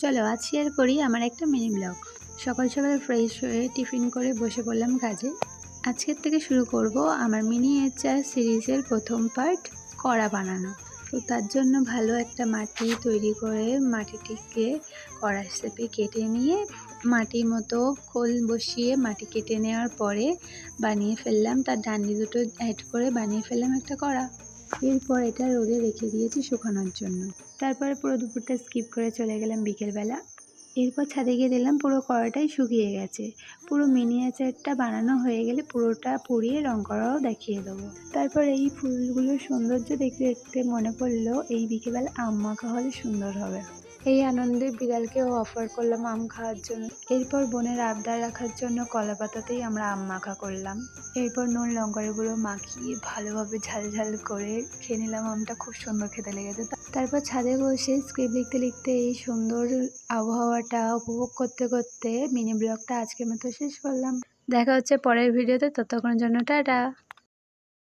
চলো আজ শেয়ার করি আমার একটা মিনি ব্লগ। সকাল সকাল ফ্রেশ হয়ে টিফিন করে বসে পড়লাম কাজে। আজকের থেকে শুরু করব আমার মিনিয়েচার সিরিজের প্রথম পার্ট, কড়া বানানো। তো তার জন্য ভালো একটা মাটি তৈরি করে মাটিটিকে কড়ার শেপে কেটে নিয়ে মাটির মতো খোল বসিয়ে মাটি কেটে নেওয়ার পরে বানিয়ে ফেললাম, তার ডান্ডি দুটো অ্যাড করে বানিয়ে ফেললাম একটা কড়া। এরপর এটা রোদে রেখে দিয়েছি শুকানোর জন্য। তারপরে পুরো দুপুরটা স্কিপ করে চলে গেলাম বিকেলবেলা। এরপর ছাদে গিয়ে দেখলাম পুরো কড়াটাই শুকিয়ে গেছে। পুরো মিনিয়েচারটা বানানো হয়ে গেলে পুরোটা পুড়িয়ে রং করাও দেখিয়ে দেবো। তারপর এই ফুলগুলোর সৌন্দর্য দেখতে দেখতে মনে পড়লো এই বিকেলবেলা আম মাখা হলে সুন্দর হবে। এই আনন্দে বিড়ালকেও অফার করলাম আম খাওয়ার জন্য। এরপর বোনের আবদার রাখার জন্য কলা পাতাতেই আমরা আম মাখা করলাম। এরপর নুন লঙ্কার গুঁড়ো মাখিয়ে ভালোভাবে ঝাল ঝাল করে খেয়ে নিলাম আমটা, খুব সুন্দর খেতে লেগেছে। তারপর ছাদে বসে স্ক্রিপ্ট লিখতে লিখতে এই সুন্দর আবহাওয়াটা উপভোগ করতে করতে মিনি ব্লগটা আজকের মতো শেষ করলাম। দেখা হচ্ছে পরের ভিডিওতে, ততক্ষণের জন্য টাটা।